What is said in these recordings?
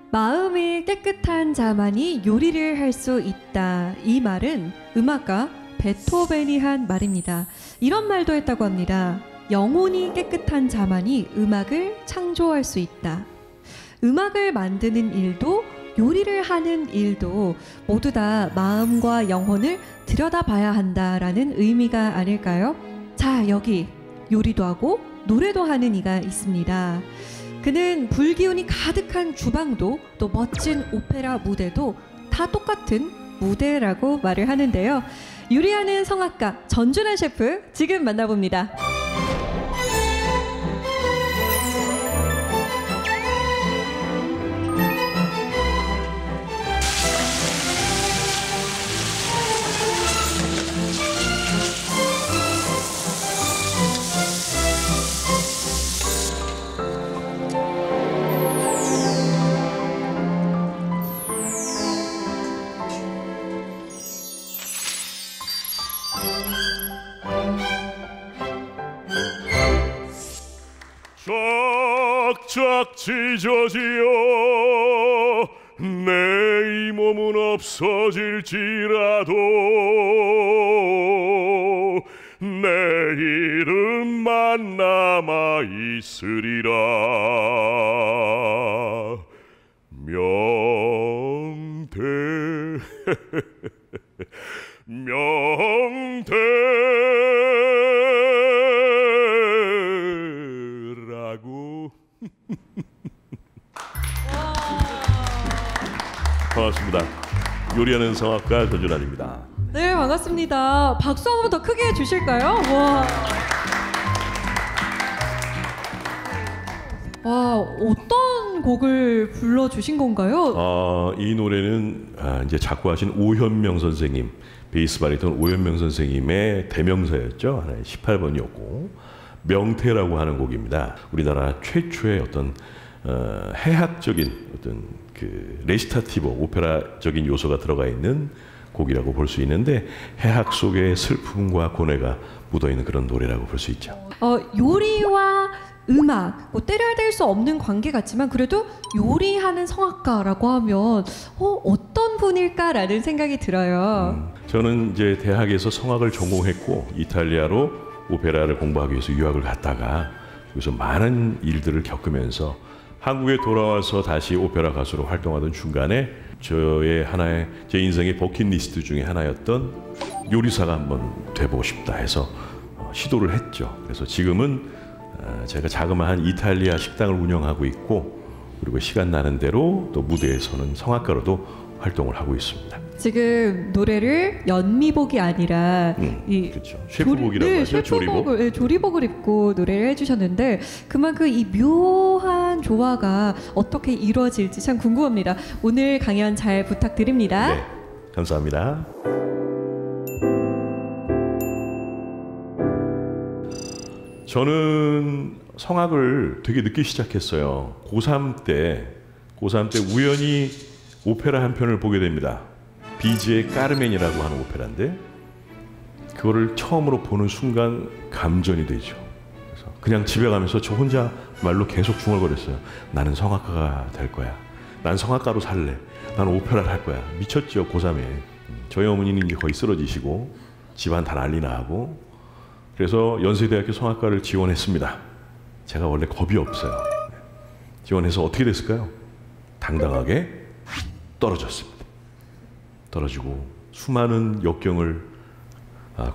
마음이 깨끗한 자만이 요리를 할 수 있다. 이 말은 음악가 베토벤이 한 말입니다. 이런 말도 했다고 합니다. 영혼이 깨끗한 자만이 음악을 창조할 수 있다. 음악을 만드는 일도 요리를 하는 일도 모두 다 마음과 영혼을 들여다봐야 한다라는 의미가 아닐까요? 자, 여기 요리도 하고 노래도 하는 이가 있습니다. 그는 불기운이 가득한 주방도 또 멋진 오페라 무대도 다 똑같은 무대라고 말을 하는데요. 요리하는 성악가 전준환 셰프 지금 만나봅니다. 쫙쫙 찢어지어 내 이 몸은 없어질지라도 내 이름만 남아 있으리라. 명태 명태라고. 반갑습니다. 요리하는 성악가 전준환입니다. 네, 반갑습니다. 박수 한 번 더 크게 해주실까요? 와, 어떤 곡을 불러주신 건가요? 이 노래는 이제 작곡하신 오현명 선생님, 베이스 바리톤 오현명 선생님의 대명사였죠. 하나의 18번이었고 명태라고 하는 곡입니다. 우리나라 최초의 어떤 해학적인 어떤 그 레시타티보 오페라적인 요소가 들어가 있는 곡이라고 볼 수 있는데 해학 속에 슬픔과 고뇌가 묻어있는 그런 노래라고 볼 수 있죠. 요리와 음악, 뭐 때려야 될 수 없는 관계 같지만 그래도 요리하는 성악가라고 하면 어떤 분일까라는 생각이 들어요. 저는 이제 대학에서 성악을 전공했고 이탈리아로 오페라를 공부하기 위해서 유학을 갔다가 여기서 많은 일들을 겪으면서 한국에 돌아와서 다시 오페라 가수로 활동하던 중간에 저의 하나의 제 인생의 버킷리스트 중에 하나였던 요리사가 한번 돼보고 싶다 해서 시도를 했죠. 그래서 지금은 제가 자그마한 이탈리아 식당을 운영하고 있고 그리고 시간 나는 대로 또 무대에서는 성악가로도 활동을 하고 있습니다. 지금 노래를 연미복이 아니라 그렇죠. 셰프복이라고 하죠. 조리복. 조리복을 입고 노래를 해주셨는데 그만큼 이 묘한 조화가 어떻게 이루어질지 참 궁금합니다. 오늘 강연 잘 부탁드립니다. 네, 감사합니다. 저는 성악을 되게 늦게 시작했어요. 고3 때 우연히 오페라 한 편을 보게 됩니다. 비지의 까르멘이라고 하는 오페라인데 그거를 처음으로 보는 순간 감전이 되죠. 그래서 그냥 집에 가면서 저 혼자 말로 계속 중얼거렸어요. 나는 성악가가 될 거야. 난 성악가로 살래. 난 오페라를 할 거야. 미쳤죠, 고3에. 저희 어머니는 이제 거의 쓰러지시고 집안 다 난리 나고 그래서 연세대학교 성악과를 지원했습니다. 제가 원래 겁이 없어요. 지원해서 어떻게 됐을까요? 당당하게 떨어졌습니다. 떨어지고 수많은 역경을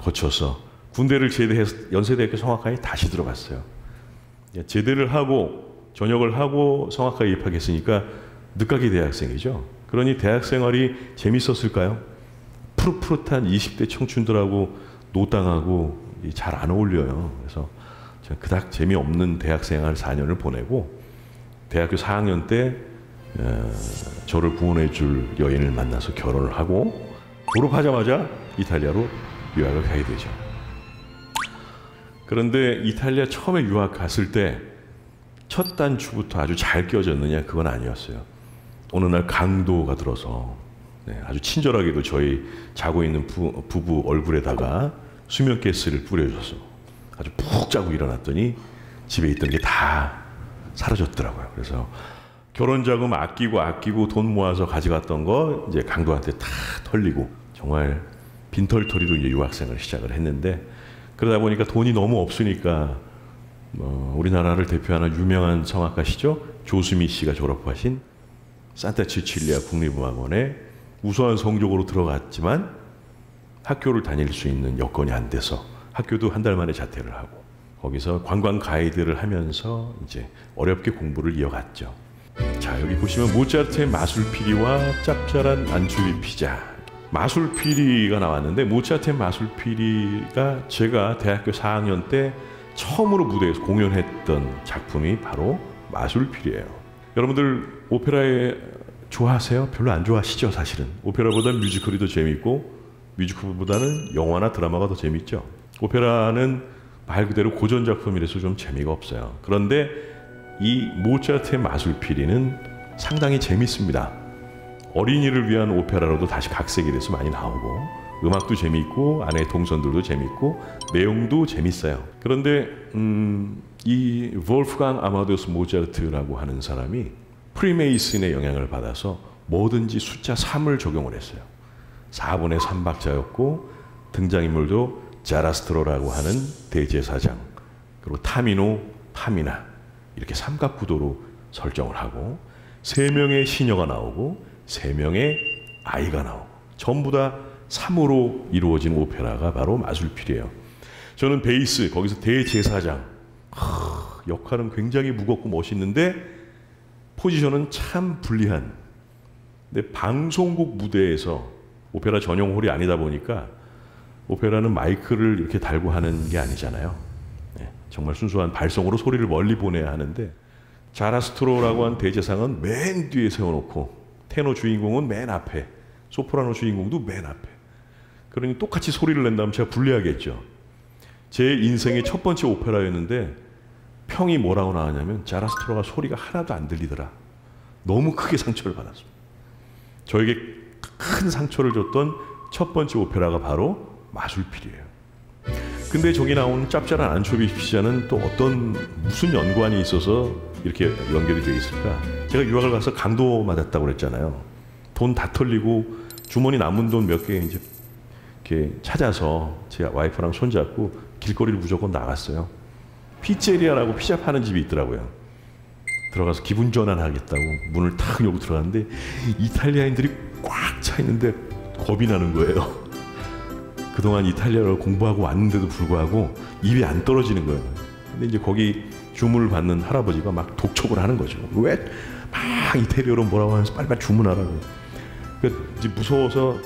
거쳐서 군대를 제대해서 연세대학교 성악과에 다시 들어갔어요. 제대를 하고 전역을 하고 성악과에 입학했으니까 늦가기 대학생이죠. 그러니 대학 생활이 재밌었을까요? 푸릇푸릇한 20대 청춘들하고 노땅하고 잘 안 어울려요. 그래서 저는 그닥 재미없는 대학 생활 4년을 보내고 대학교 4학년 때 저를 구원해 줄 여인을 만나서 결혼을 하고 졸업하자마자 이탈리아로 유학을 가게 되죠. 그런데 이탈리아 처음에 유학 갔을 때 첫 단추부터 아주 잘 껴졌느냐 그건 아니었어요. 어느 날 강도가 들어서 아주 친절하게도 저희 자고 있는 부부 얼굴에다가 수면가스를 뿌려줘서 아주 푹 자고 일어났더니 집에 있던 게 다 사라졌더라고요. 그래서 결혼 자금 아끼고 돈 모아서 가져갔던 거 이제 강도한테 다 털리고 정말 빈털터리로 이제 유학생을 시작을 했는데 그러다 보니까 돈이 너무 없으니까 우리나라를 대표하는 유명한 성악가시죠. 조수미 씨가 졸업하신 산타치칠리아 국립음악원에 우수한 성적으로 들어갔지만 학교를 다닐 수 있는 여건이 안 돼서 학교도 한 달 만에 자퇴를 하고 거기서 관광 가이드를 하면서 이제 어렵게 공부를 이어갔죠. 자, 여기 보시면 모차르트의 마술피리와 짭짤한 안초비 피자. 마술피리가 나왔는데 모차르트의 마술피리가 제가 대학교 4학년 때 처음으로 무대에서 공연했던 작품이 바로 마술피리예요. 여러분들 오페라에 좋아하세요? 별로 안 좋아하시죠, 사실은. 오페라보다는 뮤지컬이 더 재밌고 뮤지컬보다는 영화나 드라마가 더 재밌죠. 오페라는 말 그대로 고전 작품이라서 좀 재미가 없어요. 그런데 이 모차르트의 마술피리는 상당히 재밌습니다. 어린이를 위한 오페라로도 다시 각색이 돼서 많이 나오고 음악도 재밌고 안에 동선들도 재밌고 내용도 재밌어요. 그런데 이 볼프강 아마데우스 모차르트라고 하는 사람이 프리메이슨의 영향을 받아서 뭐든지 숫자 3을 적용을 했어요. 4분의 3박자였고 등장인물도 자라스트로라고 하는 대제사장 그리고 타미노, 파미나 이렇게 삼각구도로 설정을 하고 3명의 시녀가 나오고 3명의 아이가 나오고 전부 다 3으로 이루어진 오페라가 바로 마술피리예요. 저는 베이스 거기서 대제사장 역할은 굉장히 무겁고 멋있는데 포지션은 참 불리한. 근데 방송국 무대에서 오페라 전용 홀이 아니다 보니까 오페라는 마이크를 이렇게 달고 하는 게 아니잖아요. 네, 정말 순수한 발성으로 소리를 멀리 보내야 하는데 자라스트로라고 한 대제상은 맨 뒤에 세워놓고 테너 주인공은 맨 앞에, 소프라노 주인공도 맨 앞에. 그러니 똑같이 소리를 낸다면 제가 불리하겠죠. 제 인생의 첫 번째 오페라였는데 평이 뭐라고 나왔냐면 자라스트로가 소리가 하나도 안 들리더라. 너무 크게 상처를 받았습니다. 저에게 큰 상처를 줬던 첫 번째 오페라가 바로 마술피리예요. 근데 저기 나오는 짭짤한 안초비 피자는 또 무슨 연관이 있어서 이렇게 연결이 되어 있을까? 제가 유학을 가서 강도 맞았다고 그랬잖아요. 돈 다 털리고 주머니 남은 돈 몇 개 이제 이렇게 찾아서 제 와이프랑 손잡고 길거리를 무조건 나갔어요. 피제리아라고 피자 파는 집이 있더라고요. 들어가서 기분 전환하겠다고 문을 탁 열고 들어갔는데 이탈리아인들이 꽉 차 있는데 겁이 나는 거예요. 그동안 이탈리아를 공부하고 왔는데도 불구하고 입이 안 떨어지는 거예요. 근데 이제 거기 주문을 받는 할아버지가 막 독촉을 하는 거죠. 왜 막 이태리어로 뭐라고 하면서 빨리빨리 주문하라고. 그러니까 이제 무서워서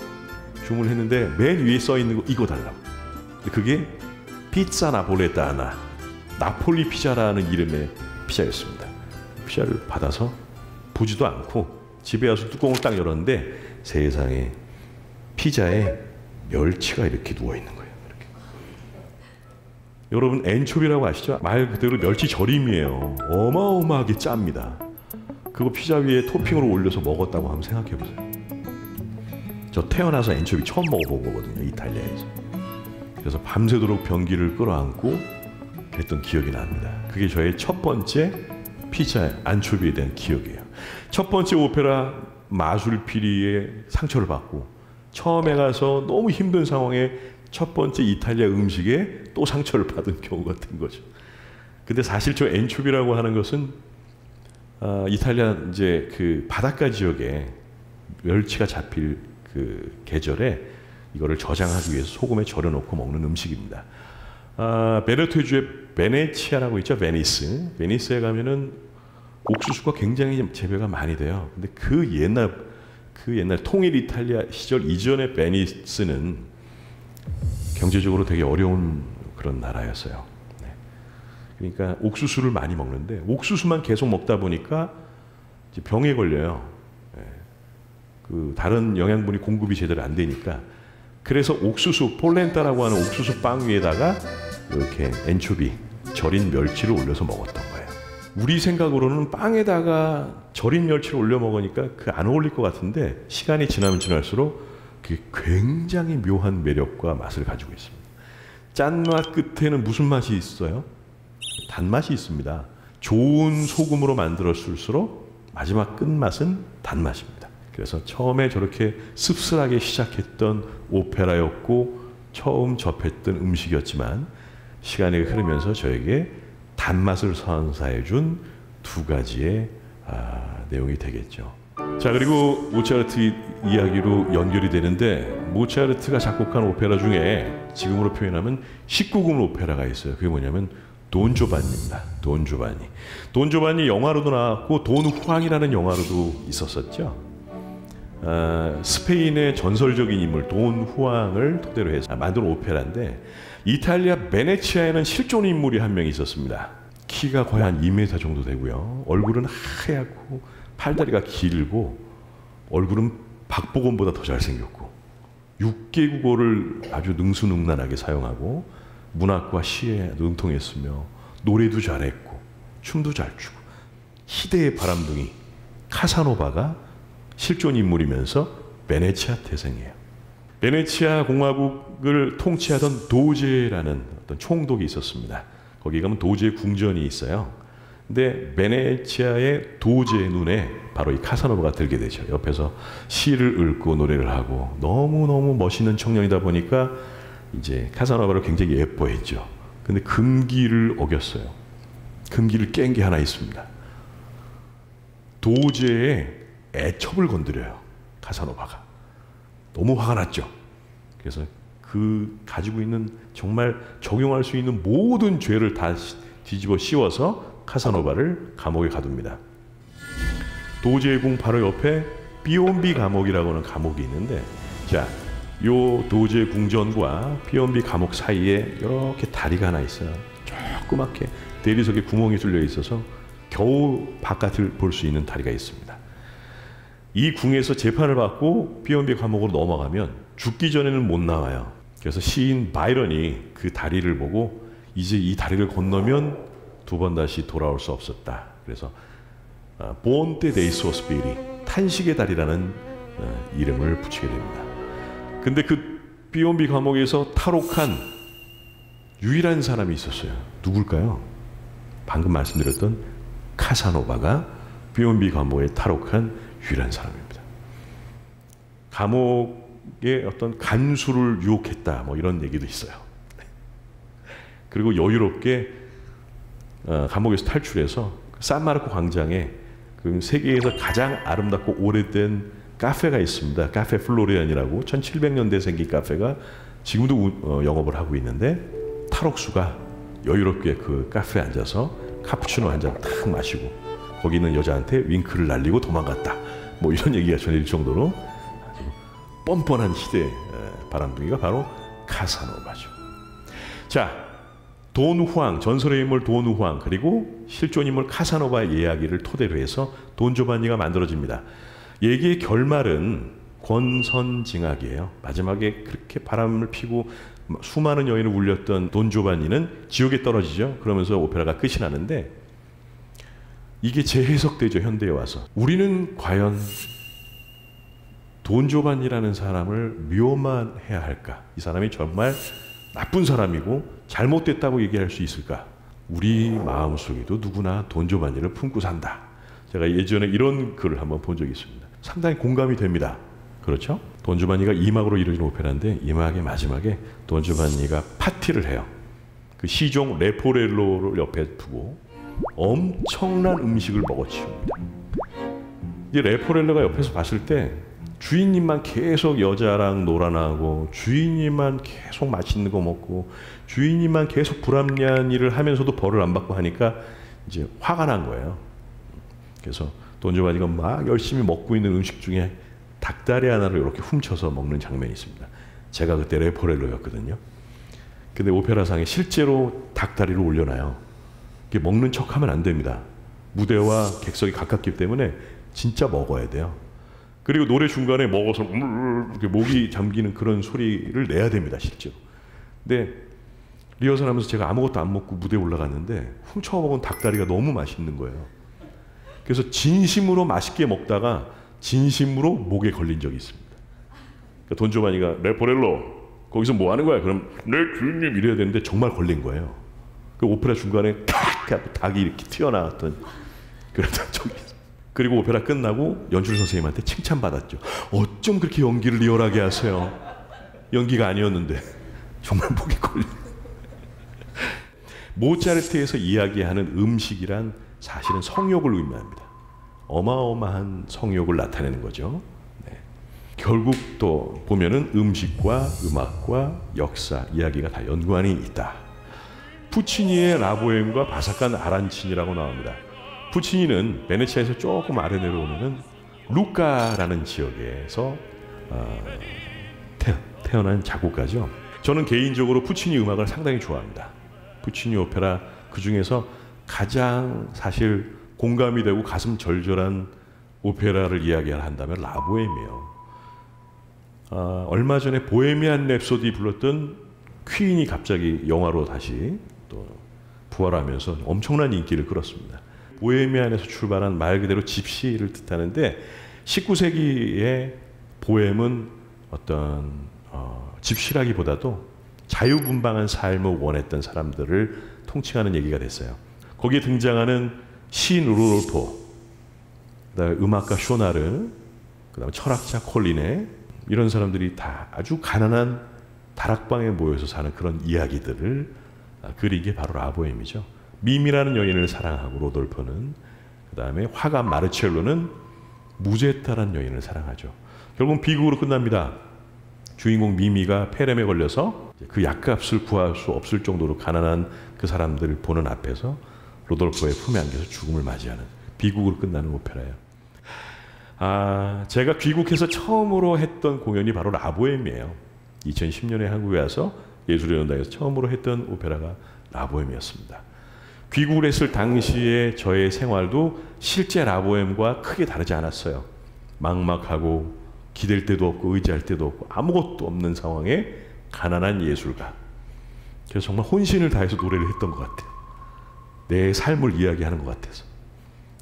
주문을 했는데 맨 위에 써 있는 거 이거 달라고. 그게 피자 나폴레타나, 나폴리 피자라는 이름의 피자였습니다. 피자를 받아서 보지도 않고 집에 와서 뚜껑을 딱 열었는데 세상에 피자에 멸치가 이렇게 누워 있는 거예요. 이렇게. 여러분 엔초비라고 아시죠? 말 그대로 멸치 절임이에요. 어마어마하게 짭니다. 그거 피자 위에 토핑으로 올려서 먹었다고 한번 생각해 보세요. 저 태어나서 엔초비 처음 먹어본 거거든요, 이탈리아에서. 그래서 밤새도록 변기를 끌어안고 그랬던 기억이 납니다. 그게 저의 첫 번째 피자 안초비에 대한 기억이에요. 첫 번째 오페라 마술피리에 상처를 받고 처음에 가서 너무 힘든 상황에 첫 번째 이탈리아 음식에 또 상처를 받은 경우가 된 거죠. 근데 사실 저 엔초비라고 하는 것은 이탈리아 이제 그 바닷가 지역에 멸치가 잡힐 그 계절에 이거를 저장하기 위해서 소금에 절여놓고 먹는 음식입니다. 베네토주의 베네치아라고 있죠, 베니스. 베니스에 가면은 옥수수가 굉장히 재배가 많이 돼요. 근데 그 옛날 통일 이탈리아 시절 이전의 베니스는 경제적으로 되게 어려운 그런 나라였어요. 네. 그러니까 옥수수를 많이 먹는데 옥수수만 계속 먹다 보니까 이제 병에 걸려요. 네. 그 다른 영양분이 공급이 제대로 안 되니까. 그래서 옥수수 폴렌타라고 하는 옥수수 빵 위에다가 이렇게 엔초비 절인 멸치를 올려서 먹었던 거예요. 우리 생각으로는 빵에다가 절인 멸치를 올려 먹으니까 그 안 어울릴 것 같은데 시간이 지나면 지날수록 그게 굉장히 묘한 매력과 맛을 가지고 있습니다. 짠맛 끝에는 무슨 맛이 있어요? 단맛이 있습니다. 좋은 소금으로 만들었을수록 마지막 끝맛은 단맛입니다. 그래서 처음에 저렇게 씁쓸하게 시작했던 오페라였고 처음 접했던 음식이었지만 시간이 흐르면서 저에게 단맛을 선사해 준 두 가지의 내용이 되겠죠. 자, 그리고 모차르트 이야기로 연결이 되는데 모차르트가 작곡한 오페라 중에 지금으로 표현하면 19금 오페라가 있어요. 그게 뭐냐면 돈 조반니입니다. 돈 조반니. 돈 조반니 영화로도 나왔고 돈 후앙이라는 영화로도 있었었죠. 스페인의 전설적인 인물 돈 후앙을 토대로 해서 만든 오페라인데 이탈리아 베네치아에는 실존 인물이 한 명 있었습니다. 키가 거의 한 2m 정도 되고요. 얼굴은 하얗고 팔다리가 길고 얼굴은 박보검보다 더 잘생겼고 6개 국어를 아주 능수능란하게 사용하고 문학과 시에 능통했으며 노래도 잘했고 춤도 잘 추고 희대의 바람둥이 카사노바가 실존 인물이면서 베네치아 태생이에요. 베네치아 공화국을 통치하던 도제라는 어떤 총독이 있었습니다. 거기 가면 도제 궁전이 있어요. 근데 베네치아의 도제의 눈에 바로 이 카사노바가 들게 되죠. 옆에서 시를 읽고 노래를 하고 너무너무 멋있는 청년이다 보니까 이제 카사노바를 굉장히 예뻐했죠. 근데 금기를 어겼어요. 금기를 깬 게 하나 있습니다. 도제의 애첩을 건드려요. 카사노바가. 너무 화가 났죠. 그래서 그 가지고 있는 정말 적용할 수 있는 모든 죄를 다 뒤집어 씌워서 카사노바를 감옥에 가둡니다. 도제의 궁 바로 옆에 비욘비 감옥이라고 하는 감옥이 있는데 자, 요 도제의 궁전과 비욘비 감옥 사이에 이렇게 다리가 하나 있어요. 조그맣게 대리석에 구멍이 뚫려 있어서 겨우 바깥을 볼 수 있는 다리가 있습니다. 이 궁에서 재판을 받고 비욘비 감옥으로 넘어가면 죽기 전에는 못 나와요. 그래서 시인 바이런이 그 다리를 보고 이제 이 다리를 건너면 두 번 다시 돌아올 수 없었다. 그래서 본테 데이 소스피리 탄식의 다리라는 이름을 붙이게 됩니다. 근데 그 비욘비 감옥에서 탈옥한 유일한 사람이 있었어요. 누굴까요? 방금 말씀드렸던 카사노바가 비욘비 감옥에 탈옥한 유일한 사람입니다. 감옥의 어떤 간수를 유혹했다 뭐 이런 얘기도 있어요. 그리고 여유롭게 감옥에서 탈출해서 산마르코 광장에 그 세계에서 가장 아름답고 오래된 카페가 있습니다. 카페 플로리안이라고 1700년대에 생긴 카페가 지금도 영업을 하고 있는데 탈옥수가 여유롭게 그 카페에 앉아서 카푸치노 한 잔 탁 마시고 거기 있는 여자한테 윙크를 날리고 도망갔다. 뭐 이런 얘기가 전해질 정도로 아주 뻔뻔한 시대의 바람둥이가 바로 카사노바죠. 자, 돈 후앙, 전설의 인물 돈 후앙 그리고 실존 인물 카사노바의 이야기를 토대로 해서 돈 조반니가 만들어집니다. 얘기의 결말은 권선징악이에요. 마지막에 그렇게 바람을 피고 수많은 여인을 울렸던 돈 조반니는 지옥에 떨어지죠. 그러면서 오페라가 끝이 나는데 이게 재해석되죠. 현대에 와서. 우리는 과연 돈 조반니라는 사람을 미워만 해야 할까? 이 사람이 정말 나쁜 사람이고 잘못됐다고 얘기할 수 있을까? 우리 마음속에도 누구나 돈 조반니를 품고 산다. 제가 예전에 이런 글을 한번 본 적이 있습니다. 상당히 공감이 됩니다. 그렇죠? 돈 조반니가 2막으로 이루어진 오페라인데 2막의 마지막에 돈 조반니가 파티를 해요. 그 시종 레포렐로를 옆에 두고 엄청난 음식을 먹어치웁니다. 이제 레포렐로가 옆에서 봤을 때 주인님만 계속 여자랑 놀아나고 주인님만 계속 맛있는 거 먹고 주인님만 계속 불합리한 일을 하면서도 벌을 안 받고 하니까 이제 화가 난 거예요. 그래서 돈 조반니가 막 열심히 먹고 있는 음식 중에 닭다리 하나를 이렇게 훔쳐서 먹는 장면이 있습니다. 제가 그때 레포렐로였거든요. 근데 오페라상에 실제로 닭다리를 올려놔요. 이게 먹는 척하면 안 됩니다. 무대와 객석이 가깝기 때문에 진짜 먹어야 돼요. 그리고 노래 중간에 먹어서 이렇게 목이 잠기는 그런 소리를 내야 됩니다. 실제로. 근데 리허설하면서 제가 아무것도 안 먹고 무대에 올라갔는데 훔쳐먹은 닭다리가 너무 맛있는 거예요. 그래서 진심으로 맛있게 먹다가 진심으로 목에 걸린 적이 있습니다. 그러니까 돈 조반니가 레포렐로 거기서 뭐 하는 거야? 그럼 내 주인님 이래야 되는데 정말 걸린 거예요. 그 오페라 중간에 탁 닭이 이렇게 튀어나왔던 그런 적이 있습니다. 그리고 오페라 끝나고 연출 선생님한테 칭찬받았죠. 어쩜 그렇게 연기를 리얼하게 하세요. 연기가 아니었는데 정말 목이 걸려. 모차르트에서 이야기하는 음식이란 사실은 성욕을 의미합니다. 어마어마한 성욕을 나타내는 거죠. 네. 결국 또 보면은 음식과 음악과 역사, 이야기가 다 연관이 있다. 푸치니의 라보엠과 바삭한 아란치니라고 나옵니다. 푸치니는 베네치아에서 조금 아래 내려오면은 루카라는 지역에서 태어난 작곡가죠. 저는 개인적으로 푸치니 음악을 상당히 좋아합니다. 푸치니 오페라 그 중에서 가장 사실 공감이 되고 가슴 절절한 오페라를 이야기한다면 라보엠이에요. 얼마 전에 보헤미안 랩소디 불렀던 퀸이 갑자기 영화로 다시 또 부활하면서 엄청난 인기를 끌었습니다. 보헤미안에서 출발한 말 그대로 집시를 뜻하는데 19세기의 보헤미안은 어떤 집시라기보다도 자유분방한 삶을 원했던 사람들을 통칭하는 얘기가 됐어요. 거기에 등장하는 시인 루돌포, 그다음에 음악가 쇼나르, 그다음에 철학자 콜리네, 이런 사람들이 다 아주 가난한 다락방에 모여서 사는 그런 이야기들을 그린 게 바로 라보엠이죠. 미미라는 여인을 사랑하고 로돌포는, 그다음에 화가 마르첼로는 무제타라는 여인을 사랑하죠. 결국은 비극으로 끝납니다. 주인공 미미가 폐렴에 걸려서 그 약값을 구할 수 없을 정도로 가난한 그 사람들을 보는 앞에서 로돌포의 품에 안겨서 죽음을 맞이하는 비극으로 끝나는 오페라예요. 제가 귀국해서 처음으로 했던 공연이 바로 라보엠이에요. 2010년에 한국에 와서 예술연단에서 처음으로 했던 오페라가 라보엠이었습니다. 귀국을 했을 당시에 저의 생활도 실제 라보엠과 크게 다르지 않았어요. 막막하고 기댈 데도 없고 의지할 데도 없고 아무것도 없는 상황에 가난한 예술가. 그래서 정말 혼신을 다해서 노래를 했던 것 같아요. 내 삶을 이야기하는 것 같아서.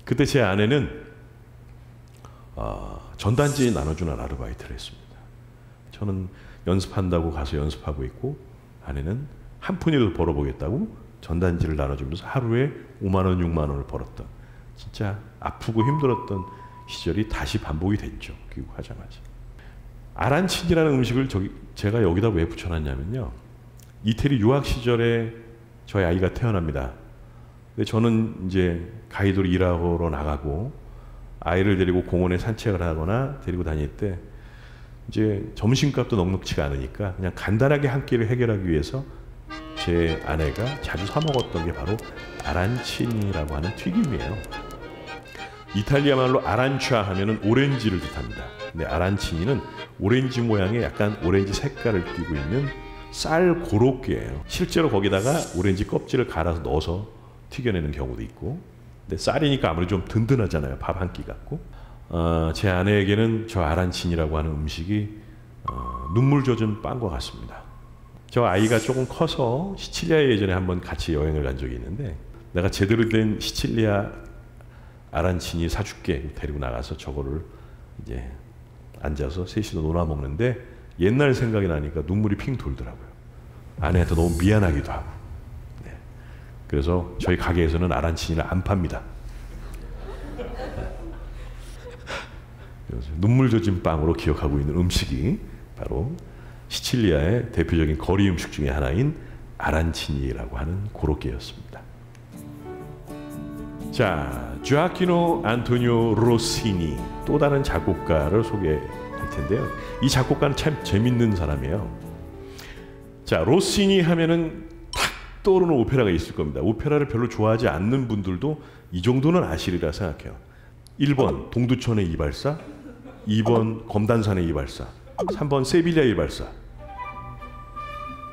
그때 제 아내는 전단지 나눠주는 아르바이트를 했습니다. 저는 연습한다고 가서 연습하고 있고, 아내는 한 푼이라도 벌어보겠다고 전단지를 나눠주면서 하루에 5만 원, 6만 원을 벌었던, 진짜 아프고 힘들었던 시절이 다시 반복이 됐죠. 귀국하자마자. 아란치니라는 음식을 제가 여기다 왜 붙여놨냐면요, 이태리 유학 시절에 저희 아이가 태어납니다. 근데 저는 이제 가이드로 일하러 나가고 아이를 데리고 공원에 산책을 하거나 데리고 다닐 때 이제 점심값도 넉넉치가 않으니까 그냥 간단하게 한 끼를 해결하기 위해서 제 아내가 자주 사 먹었던 게 바로 아란치니라고 하는 튀김이에요. 이탈리아 말로 아란차 하면은 오렌지를 뜻합니다. 근데 아란치니는 오렌지 모양의 약간 오렌지 색깔을 띠고 있는 쌀 고로케예요. 실제로 거기다가 오렌지 껍질을 갈아서 넣어서 튀겨내는 경우도 있고, 근데 쌀이니까 아무래도 좀 든든하잖아요. 밥 한 끼 같고. 제 아내에게는 저 아란치니라고 하는 음식이 눈물 젖은 빵과 같습니다. 저 아이가 조금 커서 시칠리아에 예전에 한번 같이 여행을 간 적이 있는데, 내가 제대로 된 시칠리아 아란치니 사줄게 데리고 나가서 저거를 이제 앉아서 셋이서 놀아 먹는데 옛날 생각이 나니까 눈물이 핑 돌더라고요. 아내한테 너무 미안하기도 하고. 네. 그래서 저희 가게에서는 아란치니를 안 팝니다. 눈물 젖은 빵으로 기억하고 있는 음식이 바로 시칠리아의 대표적인 거리 음식 중에 하나인 아란치니라고 하는 고로케였습니다. 자, 조아키노 안토니오 로시니, 또 다른 작곡가를 소개할 텐데요. 이 작곡가는 참 재밌는 사람이에요. 자, 로시니 하면은 탁 떠오르는 오페라가 있을 겁니다. 오페라를 별로 좋아하지 않는 분들도 이 정도는 아시리라 생각해요. 1번 동두천의 이발사, 2번 검단산의 이발사, 3번 세빌리아 이발사,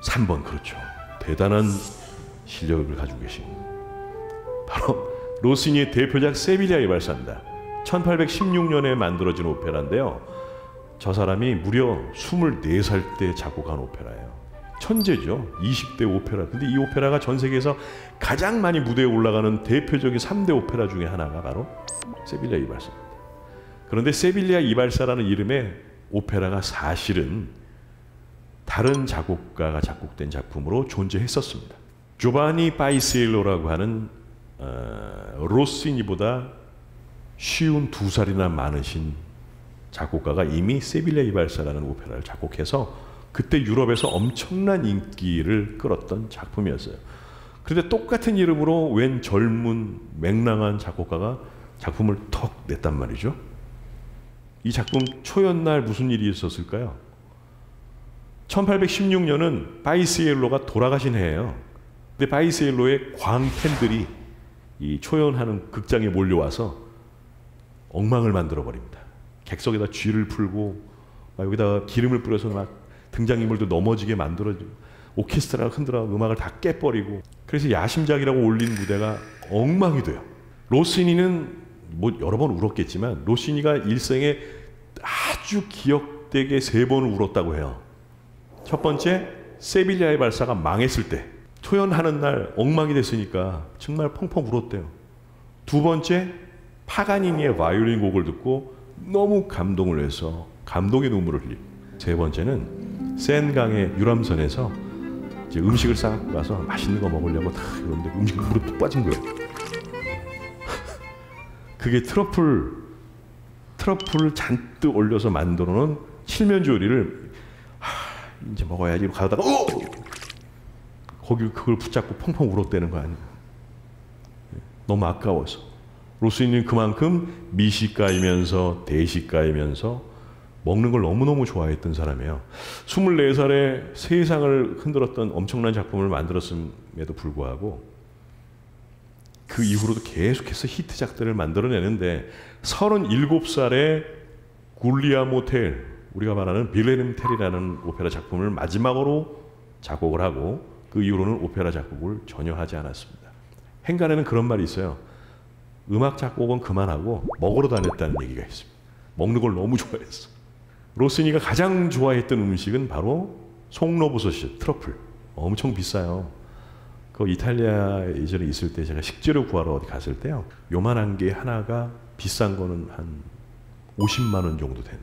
3번, 그렇죠, 대단한 실력을 가지고 계신 바로 로시니의 대표작 세빌리아 이발사입니다. 1816년에 만들어진 오페라인데요. 저 사람이 무려 24살 때 작곡한 오페라예요. 천재죠. 20대 오페라. 근데 이 오페라가 전 세계에서 가장 많이 무대에 올라가는 대표적인 3대 오페라 중에 하나가 바로 세빌리아 이발사입니다. 그런데 세빌리아 이발사라는 이름의 오페라가 사실은 다른 작곡가가 작곡된 작품으로 존재했었습니다. 조바니 파이시엘로라고 하는 로시니보다 52살이나 많으신 작곡가가 이미 세빌야 이발사라는 오페라를 작곡해서 그때 유럽에서 엄청난 인기를 끌었던 작품이었어요. 그런데 똑같은 이름으로 웬 젊은 맹랑한 작곡가가 작품을 턱 냈단 말이죠. 이 작품 초연날 무슨 일이 있었을까요? 1816년은 바이시엘로가 돌아가신 해예요. 근데 바이시엘로의 광팬들이 이 초연하는 극장에 몰려와서 엉망을 만들어 버립니다. 객석에다 쥐를 풀고 막 여기다가 기름을 뿌려서 막 등장인물도 넘어지게 만들어지고 오케스트라를 흔들어 음악을 다 깨버리고, 그래서 야심작이라고 올린 무대가 엉망이 돼요. 로시니는 뭐 여러 번 울었겠지만 로시니가 일생에 아주 기억되게 3번을 울었다고 해요. 첫 번째, 세빌야의 발사가 망했을 때 초연하는 날 엉망이 됐으니까 정말 펑펑 울었대요. 두 번째, 파가니니의 바이올린 곡을 듣고 너무 감동을 해서 감동의 눈물을 흘리고, 세 번째는 센강의 유람선에서 이제 음식을 싸갖고 가서 맛있는 거 먹으려고 다 이러는데 음식이 물에 뚝 빠진 거예요. 그게 트러플을 잔뜩 올려서 만들어 놓은 칠면조 요리를 이제 먹어야지 가다가 거기 그걸 붙잡고 펑펑 울었다는 거 아니에요. 너무 아까워서. 로스니는 그만큼 미식가이면서 대식가이면서 먹는 걸 너무너무 좋아했던 사람이에요. 24살에 세상을 흔들었던 엄청난 작품을 만들었음에도 불구하고 그 이후로도 계속해서 히트작들을 만들어내는데 37살에 굴리아모 텔, 우리가 말하는 빌레름 텔이라는 오페라 작품을 마지막으로 작곡을 하고 그 이후로는 오페라 작곡을 전혀 하지 않았습니다. 행간에는 그런 말이 있어요. 음악 작곡은 그만하고 먹으러 다녔다는 얘기가 있습니다. 먹는 걸 너무 좋아했어. 로시니가 가장 좋아했던 음식은 바로 송로버섯이죠. 트러플. 엄청 비싸요. 그 이탈리아 예전에 있을 때 제가 식재료 구하러 어디 갔을 때요, 요만한 게 하나가 비싼 거는 한 50만 원 정도 되는.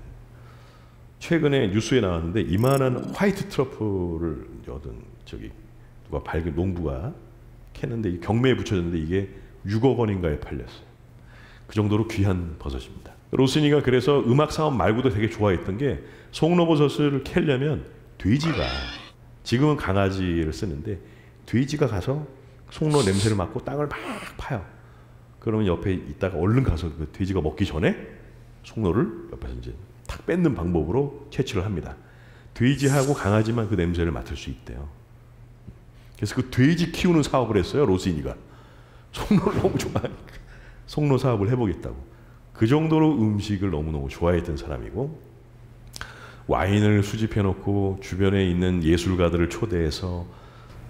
최근에 뉴스에 나왔는데 이만한 화이트 트러플을 얻은 저기 누가 발견, 농부가 캤는데 경매에 붙여졌는데 이게 6억 원인가에 팔렸어요. 그 정도로 귀한 버섯입니다. 로시니가 그래서 음악 사업 말고도 되게 좋아했던 게 송로버섯을 캐려면 돼지가, 지금은 강아지를 쓰는데 돼지가 가서 송로 냄새를 맡고 땅을 막 파요. 그러면 옆에 있다가 얼른 가서 그 돼지가 먹기 전에 송로를 옆에서 이제 탁 뺏는 방법으로 채취를 합니다. 돼지하고 강아지만 그 냄새를 맡을 수 있대요. 그래서 그 돼지 키우는 사업을 했어요, 로시니가. 송로를 너무 좋아하니까 송로 사업을 해보겠다고. 그 정도로 음식을 너무너무 좋아했던 사람이고, 와인을 수집해놓고 주변에 있는 예술가들을 초대해서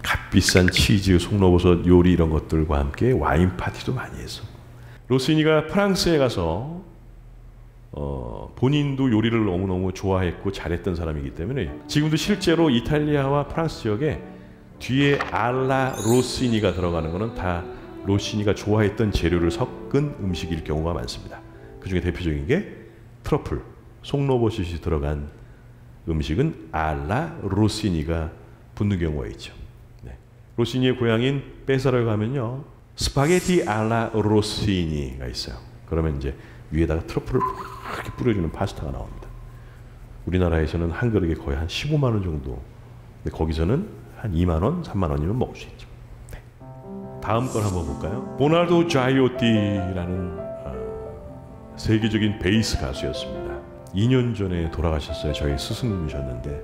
값비싼 치즈, 송로버섯 요리 이런 것들과 함께 와인 파티도 많이 했어. 로시니가 프랑스에 가서 본인도 요리를 너무너무 좋아했고 잘했던 사람이기 때문에 지금도 실제로 이탈리아와 프랑스 지역에 뒤에 알라 로시니가 들어가는 것은 다 로시니가 좋아했던 재료를 섞은 음식일 경우가 많습니다. 그 중에 대표적인 게 트러플, 송로버섯이 들어간 음식은 알라 로시니가 붙는 경우가 있죠. 네. 로시니의 고향인 페사로에 가면요, 스파게티 알라 로시니가 있어요. 그러면 이제 위에다가 트러플을 이렇게 뿌려주는 파스타가 나옵니다. 우리나라에서는 한 그릇에 거의 한 15만 원 정도. 근데 거기서는 한 2만 원, 3만 원이면 먹을 수 있죠. 네. 다음 걸 한번 볼까요? 보나르도 자이오티라는 세계적인 베이스 가수였습니다. 2년 전에 돌아가셨어요. 저희 스승님이셨는데,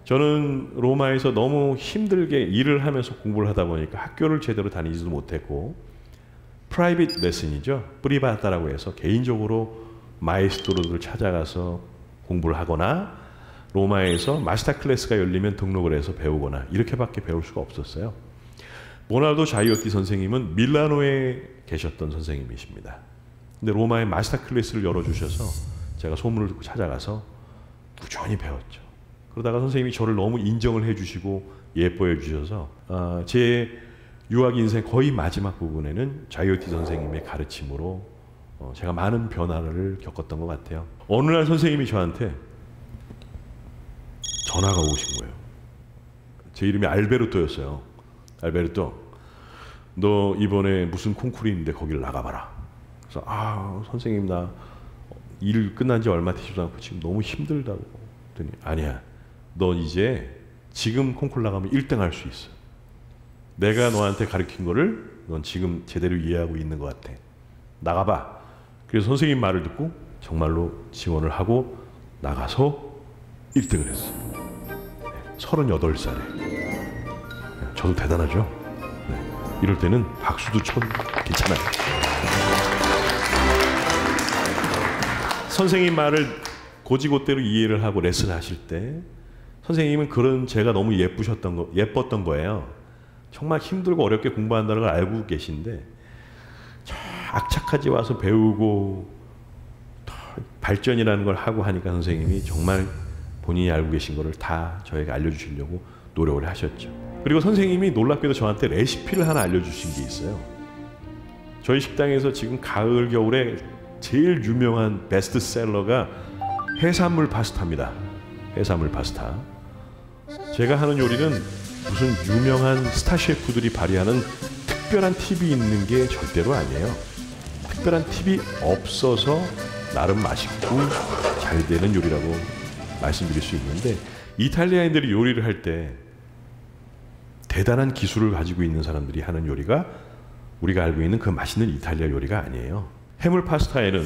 저는 로마에서 너무 힘들게 일을 하면서 공부를 하다 보니까 학교를 제대로 다니지도 못했고, 프라이빗 레슨이죠. 프리바타라고 해서 개인적으로 마에스트로를 찾아가서 공부를 하거나 로마에서 마스터 클래스가 열리면 등록을 해서 배우거나 이렇게밖에 배울 수가 없었어요. 보나르도 자이오티 선생님은 밀라노에 계셨던 선생님이십니다. 근데 로마에 마스터 클래스를 열어주셔서 제가 소문을 듣고 찾아가서 꾸준히 배웠죠. 그러다가 선생님이 저를 너무 인정을 해주시고 예뻐해 주셔서 제 유학 인생 거의 마지막 부분에는 자이오티 선생님의 가르침으로 제가 많은 변화를 겪었던 것 같아요. 어느 날 선생님이 저한테 전화가 오신 거예요. 제 이름이 알베르토였어요. 알베르토, 너 이번에 무슨 콩쿠르 있는데 거기를 나가봐라. 그래서 선생님 나 일 끝난 지 얼마 되지도 않고 지금 너무 힘들다고. 그랬더니 아니야. 너 이제 지금 콩쿨 나가면 1등 할 수 있어. 내가 너한테 가르친 거를 넌 지금 제대로 이해하고 있는 것 같아. 나가봐. 그래서 선생님 말을 듣고 정말로 지원을 하고 나가서 1등을 했어요. 38살에. 저도 대단하죠. 이럴 때는 박수도 쳐 괜찮아요. 선생님 말을 고지고대로 이해를 하고 레슨을 하실 때 선생님은 그런 제가 너무 예뻤던 거예요. 정말 힘들고 어렵게 공부한다는 걸 알고 계신데 악착같이 와서 배우고 발전이라는 걸 하고 하니까 선생님이 정말 본인이 알고 계신 거를 다 저에게 알려주시려고 노력을 하셨죠. 그리고 선생님이 놀랍게도 저한테 레시피를 하나 알려주신 게 있어요. 저희 식당에서 지금 가을 겨울에 제일 유명한 베스트셀러가 해산물 파스타입니다. 해산물 파스타. 제가 하는 요리는 무슨 유명한 스타 셰프들이 발휘하는 특별한 팁이 있는 게 절대로 아니에요. 특별한 팁이 없어서 나름 맛있고 잘 되는 요리라고 말씀드릴 수 있는데, 이탈리아인들이 요리를 할 때 대단한 기술을 가지고 있는 사람들이 하는 요리가 우리가 알고 있는 그 맛있는 이탈리아 요리가 아니에요. 해물 파스타에는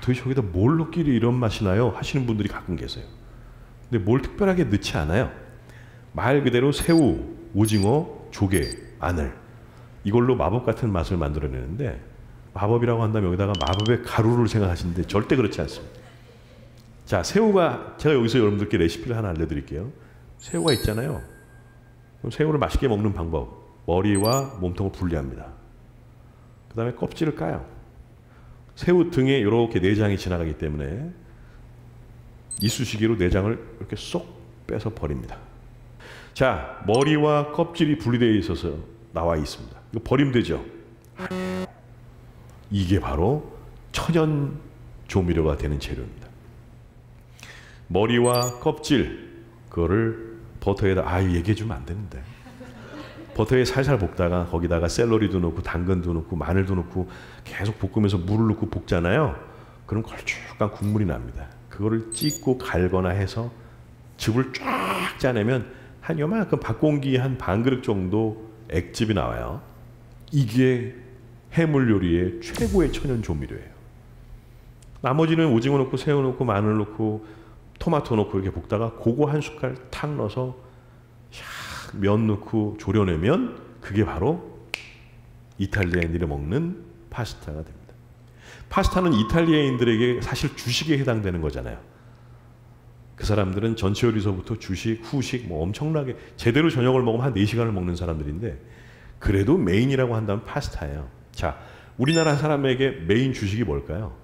도대체 저기다 뭘 넣기를 이런 맛이 나요? 하시는 분들이 가끔 계세요. 근데 뭘 특별하게 넣지 않아요. 말 그대로 새우, 오징어, 조개, 마늘 이걸로 마법 같은 맛을 만들어내는데, 마법이라고 한다면 여기다가 마법의 가루를 생각하시는데 절대 그렇지 않습니다. 자, 새우가, 제가 여기서 여러분들께 레시피를 하나 알려드릴게요. 새우가 있잖아요. 그럼 새우를 맛있게 먹는 방법, 머리와 몸통을 분리합니다. 그 다음에 껍질을 까요. 새우 등에 이렇게 내장이 지나가기 때문에 이쑤시개로 내장을 이렇게 쏙 빼서 버립니다. 자, 머리와 껍질이 분리되어 있어서 나와 있습니다. 이거 버리면 되죠? 이게 바로 천연 조미료가 되는 재료입니다. 머리와 껍질, 그거를 버터에다, 얘기해 주면 안 되는데. 버터에 살살 볶다가 거기다가 샐러리도 넣고 당근도 넣고 마늘도 넣고 계속 볶으면서 물을 넣고 볶잖아요. 그럼 걸쭉한 국물이 납니다. 그거를 찢고 갈거나 해서 즙을 쫙 짜내면 한 요만큼 밥공기 한 반 그릇 정도 액즙이 나와요. 이게 해물 요리의 최고의 천연 조미료예요. 나머지는 오징어 넣고 새우 넣고 마늘 넣고 토마토 넣고 이렇게 볶다가 그거 한 숟갈 탁 넣어서 면 넣고 졸여내면 그게 바로 이탈리아인들이 먹는 파스타가 됩니다. 파스타는 이탈리아인들에게 사실 주식에 해당되는 거잖아요. 그 사람들은 전체 요리서부터 주식, 후식 뭐 엄청나게 제대로 저녁을 먹으면 한 4시간을 먹는 사람들인데, 그래도 메인이라고 한다면 파스타예요. 자, 우리나라 사람에게 메인 주식이 뭘까요?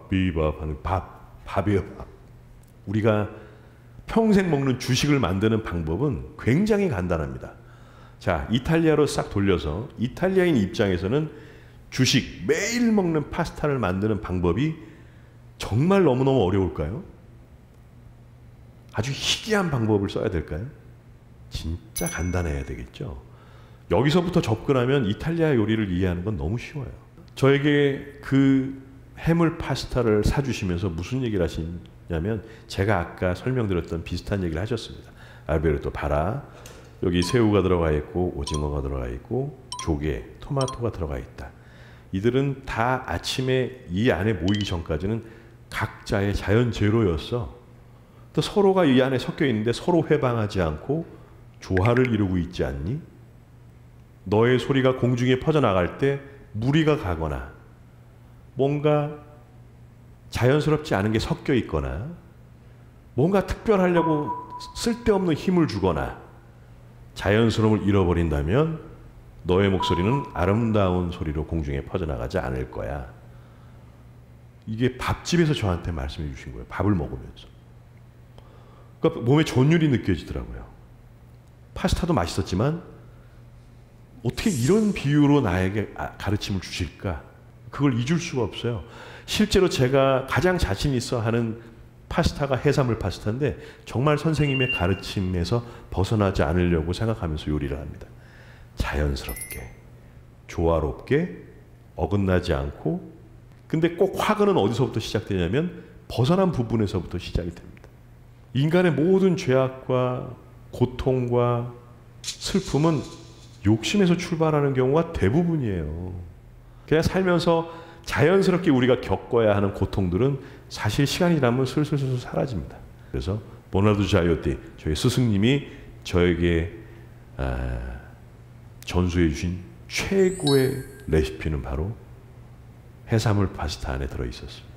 비밥 하는 밥이에요. 밥. 우리가 평생 먹는 주식을 만드는 방법은 굉장히 간단합니다. 자, 이탈리아로 싹 돌려서 이탈리아인 입장에서는 주식, 매일 먹는 파스타를 만드는 방법이 정말 너무너무 어려울까요? 아주 희귀한 방법을 써야 될까요? 진짜 간단해야 되겠죠. 여기서부터 접근하면 이탈리아 요리를 이해하는 건 너무 쉬워요. 저에게 그 해물 파스타를 사주시면서 무슨 얘기를 하시냐면, 제가 아까 설명드렸던 비슷한 얘기를 하셨습니다. 알베르토 봐라, 여기 새우가 들어가 있고 오징어가 들어가 있고 조개, 토마토가 들어가 있다. 이들은 다 아침에 이 안에 모이기 전까지는 각자의 자연 재료였어. 또 서로가 이 안에 섞여 있는데 서로 회방하지 않고 조화를 이루고 있지 않니? 너의 소리가 공중에 퍼져나갈 때 무리가 가거나 뭔가 자연스럽지 않은 게 섞여 있거나 뭔가 특별하려고 쓸데없는 힘을 주거나 자연스러움을 잃어버린다면 너의 목소리는 아름다운 소리로 공중에 퍼져나가지 않을 거야. 이게 밥집에서 저한테 말씀해 주신 거예요. 밥을 먹으면서. 그러니까 몸에 전율이 느껴지더라고요. 파스타도 맛있었지만 어떻게 이런 비유로 나에게 가르침을 주실까? 그걸 잊을 수가 없어요. 실제로 제가 가장 자신 있어 하는 파스타가 해산물 파스타인데 정말 선생님의 가르침에서 벗어나지 않으려고 생각하면서 요리를 합니다. 자연스럽게, 조화롭게 어긋나지 않고, 근데 꼭 화근은 어디서부터 시작되냐면 벗어난 부분에서부터 시작이 됩니다. 인간의 모든 죄악과 고통과 슬픔은 욕심에서 출발하는 경우가 대부분이에요. 그냥 살면서 자연스럽게 우리가 겪어야 하는 고통들은 사실 시간이 지나면 슬슬 사라집니다. 그래서 버나르도 자이어티, 저희 스승님이 저에게 전수해 주신 최고의 레시피는 바로 해산물 파스타 안에 들어있었습니다.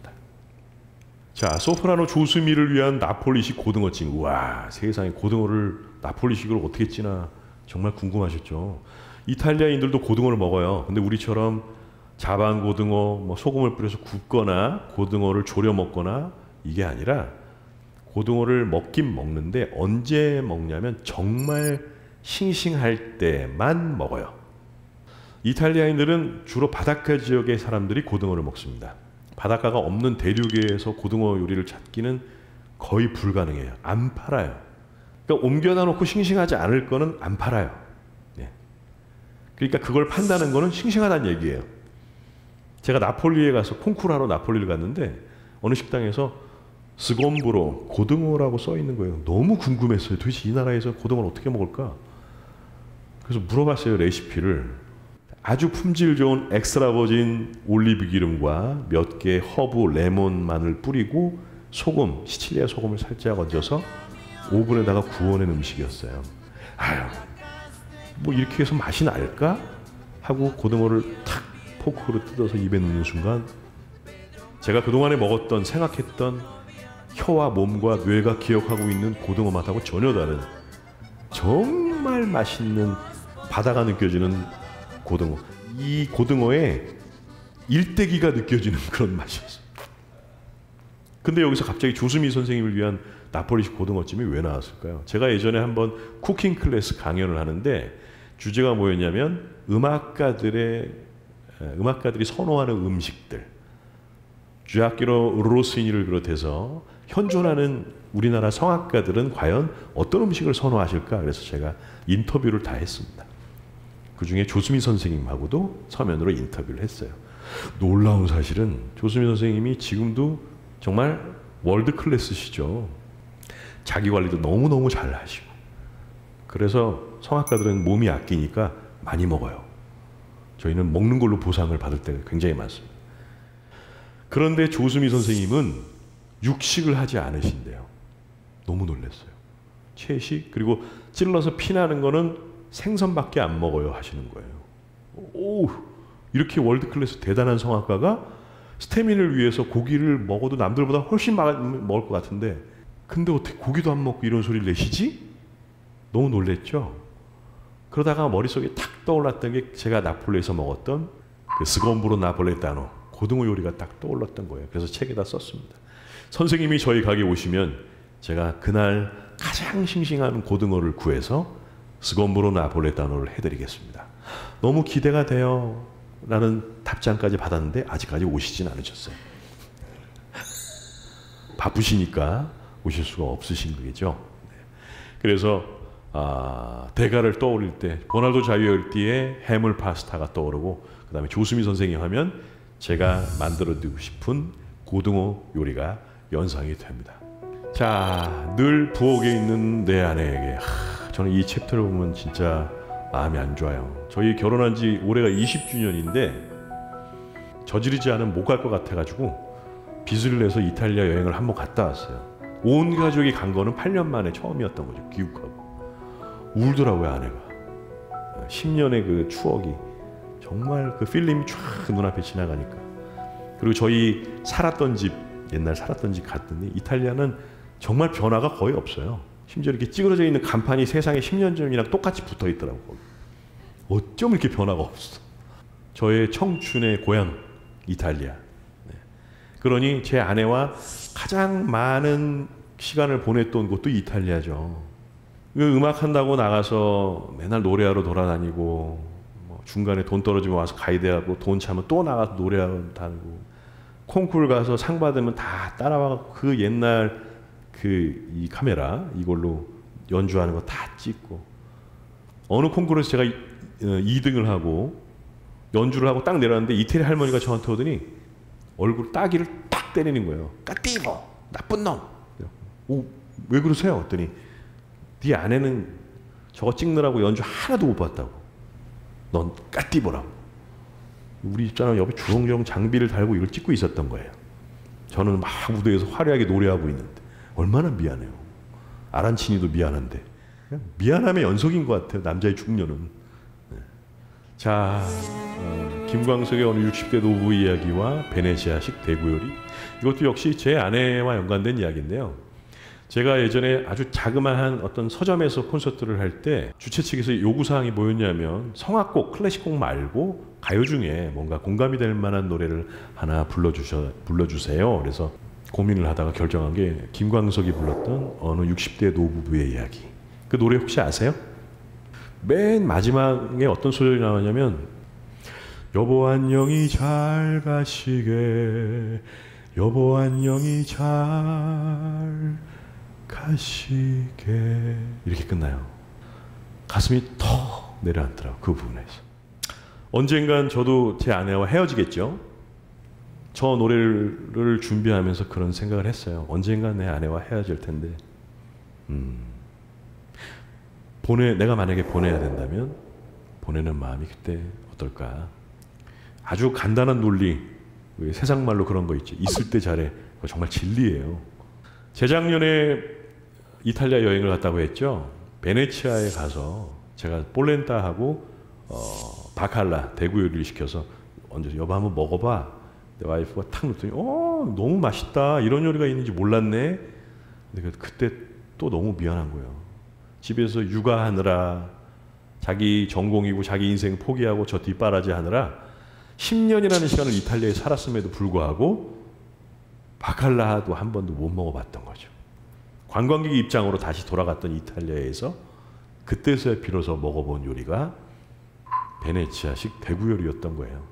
자, 소프라노 조스미를 위한 나폴리식 고등어찜. 우와, 세상에 고등어를 나폴리식으로 어떻게 찌나 정말 궁금하셨죠? 이탈리아인들도 고등어를 먹어요. 근데 우리처럼 자반 고등어, 뭐 소금을 뿌려서 굽거나 고등어를 졸여 먹거나 이게 아니라 고등어를 먹긴 먹는데 언제 먹냐면 정말 싱싱할 때만 먹어요. 이탈리아인들은 주로 바닷가 지역의 사람들이 고등어를 먹습니다. 바닷가가 없는 대륙에서 고등어 요리를 찾기는 거의 불가능해요. 안 팔아요. 그러니까 옮겨다 놓고 싱싱하지 않을 거는 안 팔아요. 예. 그러니까 그걸 판다는 거는 싱싱하다는 얘기예요. 제가 나폴리에 가서 콩쿠르하러 나폴리를 갔는데 어느 식당에서 스곰브로 고등어라고 써 있는 거예요. 너무 궁금했어요. 도대체 이 나라에서 고등어를 어떻게 먹을까? 그래서 물어봤어요. 레시피를. 아주 품질 좋은 엑스트라 버진 올리브 기름과 몇 개 허브, 레몬, 마늘 뿌리고 소금, 시칠리아 소금을 살짝 얹어서 오븐에다가 구워낸 음식이었어요. 아유, 뭐 이렇게 해서 맛이 날까? 하고 고등어를 탁 포크로 뜯어서 입에 넣는 순간 제가 그동안에 먹었던, 생각했던 혀와 몸과 뇌가 기억하고 있는 고등어 맛하고 전혀 다른 정말 맛있는 바다가 느껴지는 고등어. 이 고등어에 일대기가 느껴지는 그런 맛이었어요. 근데 여기서 갑자기 조수미 선생님을 위한 나폴리식 고등어찜이 왜 나왔을까요? 제가 예전에 한번 쿠킹 클래스 강연을 하는데 주제가 뭐였냐면 음악가들이 선호하는 음식들. 주아키노 로시니를 비롯해서 현존하는 우리나라 성악가들은 과연 어떤 음식을 선호하실까? 그래서 제가 인터뷰를 다 했습니다. 그중에 조수미 선생님하고도 서면으로 인터뷰를 했어요. 놀라운 사실은 조수미 선생님이 지금도 정말 월드 클래스시죠. 자기 관리도 너무너무 잘 하시고. 그래서 성악가들은 몸이 아끼니까 많이 먹어요. 저희는 먹는 걸로 보상을 받을 때가 굉장히 많습니다. 그런데 조수미 선생님은 육식을 하지 않으신대요. 너무 놀랐어요. 채식, 그리고 찔러서 피나는 거는 생선밖에 안 먹어요 하시는 거예요. 오, 이렇게 월드클래스 대단한 성악가가 스태민을 위해서 고기를 먹어도 남들보다 훨씬 먹을 것 같은데 근데 어떻게 고기도 안 먹고 이런 소리를 내시지? 너무 놀랬죠? 그러다가 머릿속에 탁 떠올랐던 게 제가 나폴리에서 먹었던 그 스곰브로 나폴레타노 고등어 요리가 딱 떠올랐던 거예요. 그래서 책에다 썼습니다. 선생님이 저희 가게 오시면 제가 그날 가장 싱싱한 고등어를 구해서 스곰브로 나폴레타노를 해드리겠습니다. 너무 기대가 돼요. 라는 답장까지 받았는데 아직까지 오시진 않으셨어요. 바쁘시니까 오실 수가 없으신 거겠죠. 그래서 대가를 떠올릴 때 버나르도 자이어티의 해물 파스타가 떠오르고 그 다음에 조수미 선생님 하면 제가 만들어드리고 싶은 고등어 요리가 연상이 됩니다. 자, 늘 부엌에 있는 내 아내에게 저는 이 챕터를 보면 진짜 마음이 안 좋아요. 저희 결혼한 지 올해가 20주년인데 저지르지 않으면 못 갈 것 같아가지고 빚을 내서 이탈리아 여행을 한번 갔다 왔어요. 온 가족이 간 거는 8년 만에 처음이었던 거죠. 귀국하고. 울더라고요, 아내가. 10년의 그 추억이 정말 그 필름이 쫙 눈앞에 지나가니까. 그리고 저희 살았던 집, 옛날 살았던 집 갔더니 이탈리아는 정말 변화가 거의 없어요. 심지어 이렇게 찌그러져 있는 간판이 세상에 10년 전이랑 똑같이 붙어 있더라고요. 어쩜 이렇게 변화가 없어. 저의 청춘의 고향 이탈리아. 네. 그러니 제 아내와 가장 많은 시간을 보냈던 곳도 이탈리아죠. 음악 한다고 나가서 맨날 노래하러 돌아다니고 뭐 중간에 돈 떨어지면 와서 가이드하고 돈 차면 또 나가서 노래하러 다니고 콩쿠르 가서 상 받으면 다 따라와서 그 옛날 이 카메라 이걸로 연주하는 거 다 찍고 어느 콩쿠르에서 제가 2등을 하고 연주를 하고 딱 내려왔는데 이태리 할머니가 저한테 오더니 얼굴 따귀를 딱 때리는 거예요. 까띠버 나쁜 놈. 오, 왜 그러세요? 했더니 네 아내는 저거 찍느라고 연주 하나도 못 봤다고. 넌 까띠버라고. 우리 집사람 옆에 주렁주렁 장비를 달고 이걸 찍고 있었던 거예요. 저는 막 무대에서 화려하게 노래하고 있는데 얼마나 미안해요. 아란치니도 미안한데 그냥 미안함의 연속인 것 같아요. 남자의 중년은. 네. 자, 김광석의 어느 60대 노부 이야기와 베네치아식 대구요리, 이것도 역시 제 아내와 연관된 이야기인데요. 제가 예전에 아주 자그마한 어떤 서점에서 콘서트를 할 때 주최 측에서 요구사항이 뭐였냐면 성악곡, 클래식곡 말고 가요 중에 뭔가 공감이 될 만한 노래를 하나 불러주세요. 그래서 고민을 하다가 결정한 게 김광석이 불렀던 어느 60대 노부부의 이야기. 그 노래 혹시 아세요? 맨 마지막에 어떤 소절이 나오냐면 여보 안녕히 잘 가시게 여보 안녕히 잘 가시게 이렇게 끝나요. 가슴이 턱 내려앉더라고요. 그 부분에서. 언젠간 저도 제 아내와 헤어지겠죠. 저 노래를 준비하면서 그런 생각을 했어요. 언젠간 내 아내와 헤어질 텐데 내가 만약에 보내야 된다면 보내는 마음이 그때 어떨까. 아주 간단한 논리, 세상 말로 그런 거 있지. 있을 때 잘해. 그거 정말 진리예요. 재작년에 이탈리아 여행을 갔다고 했죠. 베네치아에 가서 제가 폴렌타하고 바칼라 대구 요리를 시켜서 얹어서 여보 한번 먹어봐. 내 와이프가 탁 놓더니 너무 맛있다. 이런 요리가 있는지 몰랐네. 근데 그때 또 너무 미안한 거예요. 집에서 육아하느라 자기 전공이고 자기 인생 포기하고 저 뒷바라지 하느라 10년이라는 시간을 이탈리아에 살았음에도 불구하고 바칼라도 한 번도 못 먹어봤던 거죠. 관광객 입장으로 다시 돌아갔던 이탈리아에서 그때서야 비로소 먹어본 요리가 베네치아식 대구 요리였던 거예요.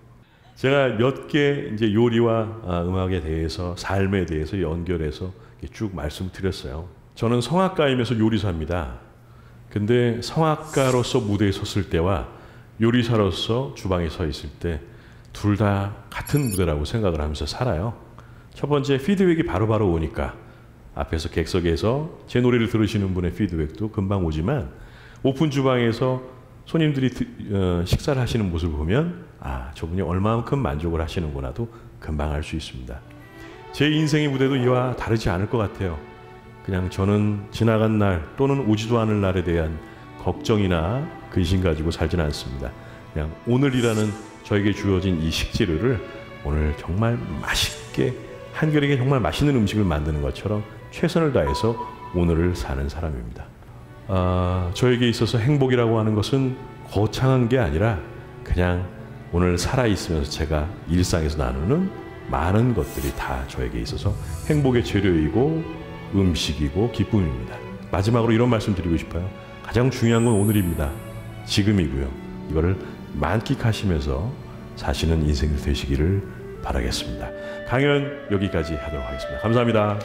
제가 몇 개 이제 요리와 음악에 대해서 삶에 대해서 연결해서 쭉 말씀드렸어요. 저는 성악가이면서 요리사입니다. 근데 성악가로서 무대에 섰을 때와 요리사로서 주방에 서 있을 때 둘 다 같은 무대라고 생각을 하면서 살아요. 첫 번째 피드백이 바로바로 오니까 앞에서 객석에서 제 노래를 들으시는 분의 피드백도 금방 오지만 오픈 주방에서 손님들이 식사를 하시는 모습을 보면 저분이 얼마만큼 만족을 하시는구나도 금방 알 수 있습니다. 제 인생의 무대도 이와 다르지 않을 것 같아요. 그냥 저는 지나간 날 또는 오지도 않을 날에 대한 걱정이나 근심 가지고 살지는 않습니다. 그냥 오늘이라는 저에게 주어진 이 식재료를 오늘 정말 맛있게 한결에게 정말 맛있는 음식을 만드는 것처럼 최선을 다해서 오늘을 사는 사람입니다. 저에게 있어서 행복이라고 하는 것은 거창한 게 아니라 그냥 오늘 살아있으면서 제가 일상에서 나누는 많은 것들이 다 저에게 있어서 행복의 재료이고 음식이고 기쁨입니다. 마지막으로 이런 말씀 드리고 싶어요. 가장 중요한 건 오늘입니다. 지금이고요. 이거를 만끽하시면서 사시는 인생이 되시기를 바라겠습니다. 강연 여기까지 하도록 하겠습니다. 감사합니다.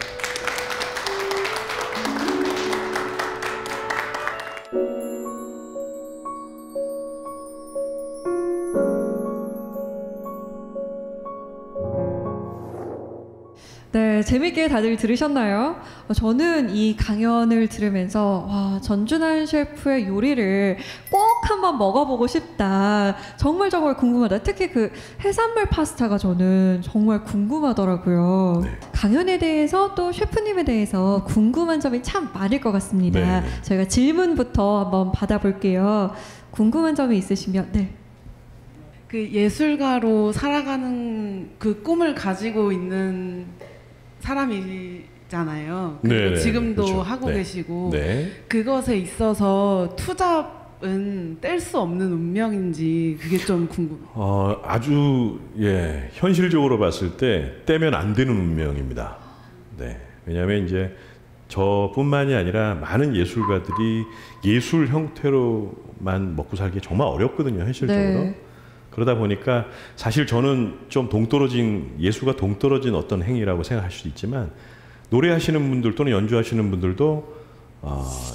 네, 재밌게 다들 들으셨나요? 저는 이 강연을 들으면서 와, 전준환 셰프의 요리를 꼭 한번 먹어보고 싶다. 정말 궁금하다. 특히 그 해산물 파스타가 저는 정말 궁금하더라고요. 네. 강연에 대해서 또 셰프님에 대해서 궁금한 점이 참 많을 것 같습니다. 네. 저희가 질문부터 한번 받아볼게요. 궁금한 점이 있으시면 그 예술가로 살아가는 그 꿈을 가지고 있는 사람이잖아요. 네, 지금도 그렇죠. 하고 계시고 네. 그것에 있어서 투잡은 뗄 수 없는 운명인지 그게 좀 궁금해요. 아주 현실적으로 봤을 때 떼면 안 되는 운명입니다. 네. 왜냐하면 이제 저뿐만이 아니라 많은 예술가들이 예술 형태로만 먹고 살기 정말 어렵거든요, 현실적으로. 네. 그러다 보니까 사실 저는 좀 예술과 동떨어진 어떤 행위라고 생각할 수도 있지만 노래하시는 분들 또는 연주하시는 분들도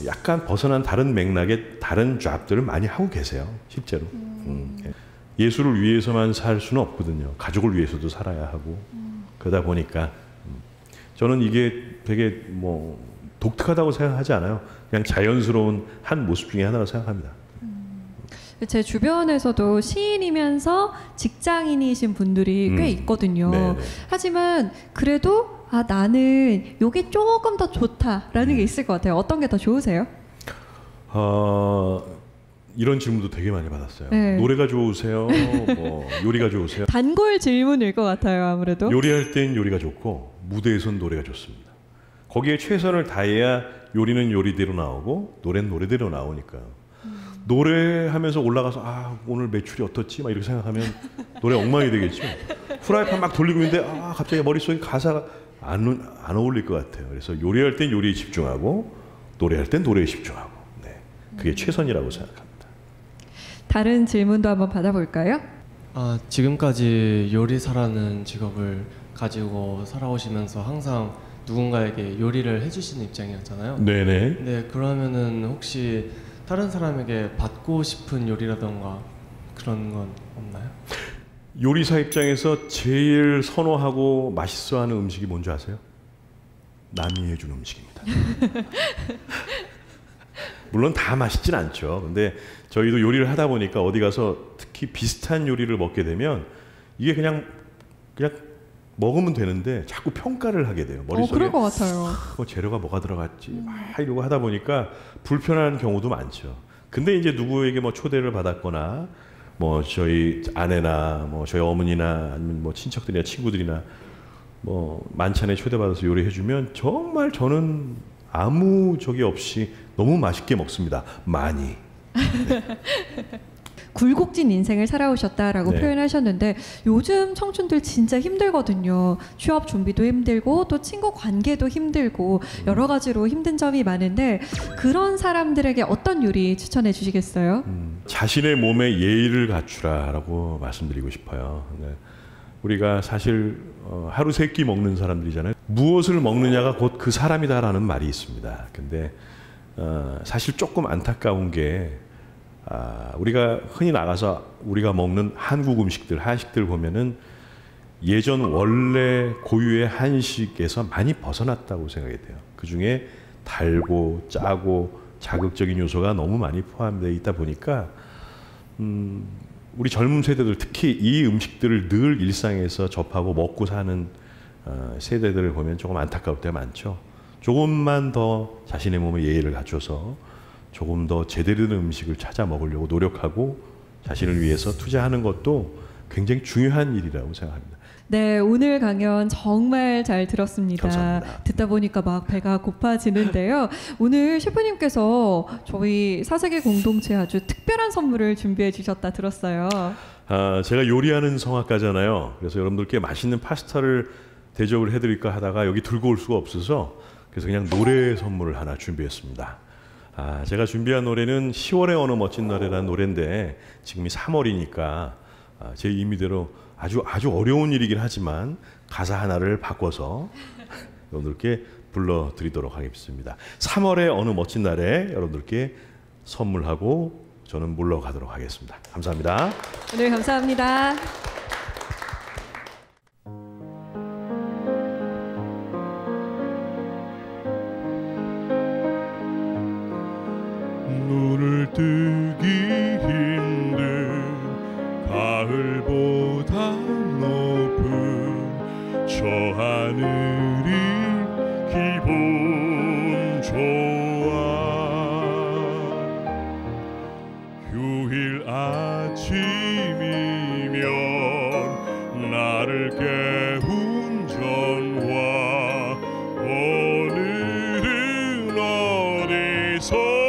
약간 벗어난 다른 맥락의 다른 잡들을 많이 하고 계세요, 실제로. 예수를 위해서만 살 수는 없거든요. 가족을 위해서도 살아야 하고 그러다 보니까 저는 이게 되게 뭐 독특하다고 생각하지 않아요. 그냥 자연스러운 한 모습 중에 하나라고 생각합니다. 제 주변에서도 시인이면서 직장인이신 분들이 꽤 있거든요. 네네. 하지만 그래도 나는 이게 조금 더 좋다라는 게 있을 것 같아요. 어떤 게 더 좋으세요? 이런 질문도 되게 많이 받았어요. 네. 노래가 좋으세요? 뭐 요리가 좋으세요? 단골 질문일 것 같아요. 아무래도. 요리할 땐 요리가 좋고 무대에선 노래가 좋습니다. 거기에 최선을 다해야 요리는 요리대로 나오고 노래는 노래대로 나오니까요. 노래하면서 올라가서 오늘 매출이 어떻지? 막 이렇게 생각하면 노래 엉망이 되겠죠. 후라이팬 막 돌리고 있는데 갑자기 머릿속에 가사가 안 어울릴 것 같아요. 그래서 요리할 땐 요리에 집중하고 노래할 땐 노래에 집중하고 그게 최선이라고 생각합니다. 다른 질문도 한번 받아볼까요? 지금까지 요리사라는 직업을 가지고 살아오시면서 항상 누군가에게 요리를 해주시는 입장이었잖아요. 네네. 네, 그러면은 혹시 다른 사람에게 받고 싶은 요리라던가 그런 건 없나요? 요리사 입장에서 제일 선호하고 맛있어하는 음식이 뭔지 아세요? 남이 해준 음식입니다. 물론 다 맛있진 않죠. 근데 저희도 요리를 하다 보니까 어디 가서 특히 비슷한 요리를 먹게 되면 이게 그냥 먹으면 되는데 자꾸 평가를 하게 돼요. 머릿속에 그럴 것 같아요. 재료가 뭐가 들어갔지 막 이러고 하다 보니까 불편한 경우도 많죠. 근데 이제 누구에게 뭐 초대를 받았거나 뭐 저희 아내나 뭐 저희 어머니나 아니면 뭐 친척들이나 친구들이나 뭐 만찬에 초대받아서 요리해주면 정말 저는 아무 적이 없이 너무 맛있게 먹습니다. 많이. 굴곡진 인생을 살아오셨다라고 네. 표현하셨는데 요즘 청춘들 진짜 힘들거든요. 취업 준비도 힘들고 또 친구 관계도 힘들고 여러 가지로 힘든 점이 많은데 그런 사람들에게 어떤 요리 추천해 주시겠어요? 자신의 몸에 예의를 갖추라라고 말씀드리고 싶어요. 네. 우리가 사실 하루 세 끼 먹는 사람들이잖아요. 무엇을 먹느냐가 곧 그 사람이다라는 말이 있습니다. 근데 사실 조금 안타까운 게 우리가 흔히 나가서 우리가 먹는 한국 음식들, 한식들 보면은 예전 원래 고유의 한식에서 많이 벗어났다고 생각이 돼요. 그 중에 달고 짜고 자극적인 요소가 너무 많이 포함되어 있다 보니까 우리 젊은 세대들 특히 이 음식들을 늘 일상에서 접하고 먹고 사는 세대들을 보면 조금 안타까울 때가 많죠. 조금만 더 자신의 몸에 예의를 갖춰서 조금 더 제대로 된 음식을 찾아 먹으려고 노력하고 자신을 위해서 투자하는 것도 굉장히 중요한 일이라고 생각합니다. 네, 오늘 강연 정말 잘 들었습니다. 감사합니다. 듣다 보니까 막 배가 고파지는데요. 오늘 셰프님께서 저희 사세계 공동체 아주 특별한 선물을 준비해 주셨다 들었어요. 제가 요리하는 성악가잖아요. 그래서 여러분들께 맛있는 파스타를 대접을 해드릴까 하다가 여기 들고 올 수가 없어서 그래서 그냥 노래 선물을 하나 준비했습니다. 제가 준비한 노래는 10월의 어느 멋진 날이라는 노래인데 지금이 3월이니까 제 임의대로 아주 어려운 일이긴 하지만 가사 하나를 바꿔서 여러분들께 불러드리도록 하겠습니다. 3월의 어느 멋진 날에 여러분들께 선물하고 저는 물러가도록 하겠습니다. 감사합니다. 오늘 감사합니다. 눈을 뜨기 힘든 가을보다 높은 저 하늘이 기분 좋아. 휴일 아침이면 나를 깨운 전화 오늘은 어디서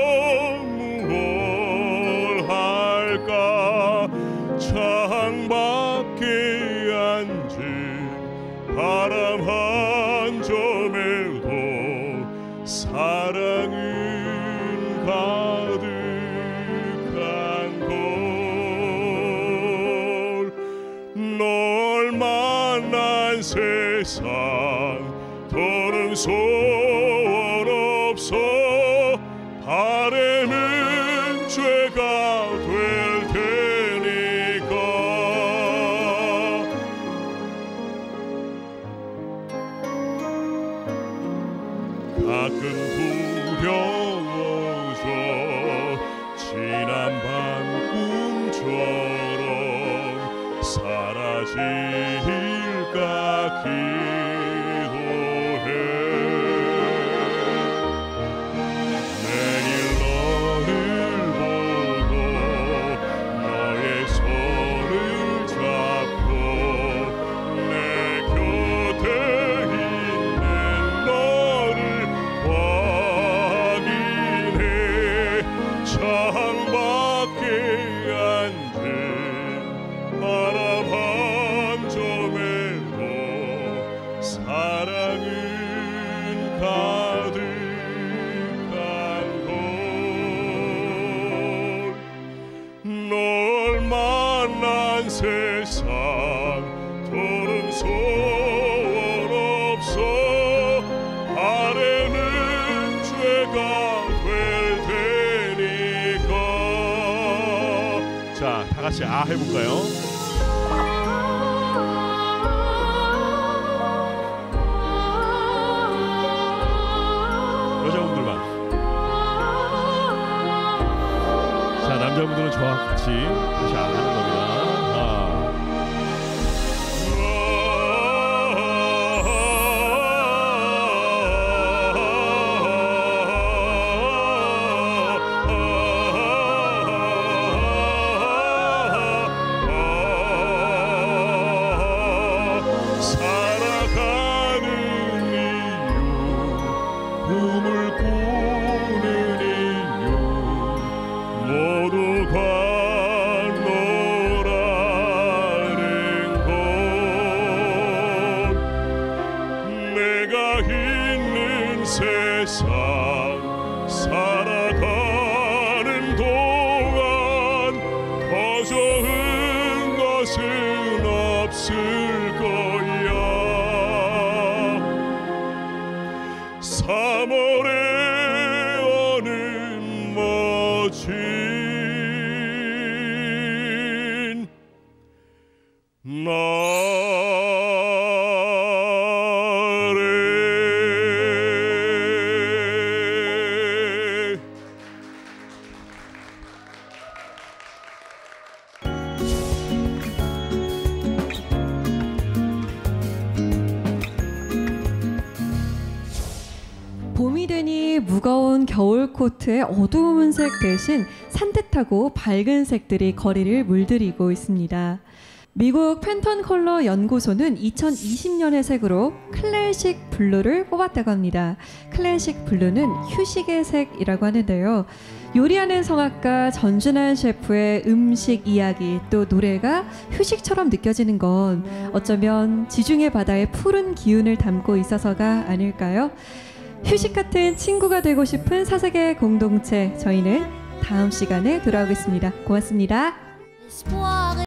창밖에 앉은 바람 한 점에도 사랑은 가득한 걸. 널 만난 세상 더는 소원 없어. 바람은 죄가 될 테니까 두려워져 지난 밤꿈처럼 사라질까 기도해. 내일 너를 보고 너의 손을 잡고 내 곁에 있는 너를 확인해. 창밖에 앉은 바람 한 점에도 사랑은 가득한 걸. 널 만난 세상 더는 소원 없어. 아래는 죄가 될 테니까. 자, 다 같이 아 해볼까요? 여자분들만. 자, 남자분들은 저와 같이 다시 안 하는 겁니다. 살아가는 이유, 꿈을 꾸는 이유 모두가 너라는 것. 내가 있는 세상 살아가는 동안 더 좋은 것은 없을 거야. 3월에 오는 멋진 날에. 봄이 되니 무거운 겨울 코트의 어두운 색 대신 산뜻하고 밝은 색들이 거리를 물들이고 있습니다. 미국 팬톤 컬러 연구소는 2020년의 색으로 클래식 블루를 뽑았다고 합니다. 클래식 블루는 휴식의 색이라고 하는데요. 요리하는 성악가 전준환 셰프의 음식 이야기 또 노래가 휴식처럼 느껴지는 건 어쩌면 지중해 바다의 푸른 기운을 담고 있어서가 아닐까요? 휴식 같은 친구가 되고 싶은 사색의 공동체, 저희는 다음 시간에 돌아오겠습니다. 고맙습니다.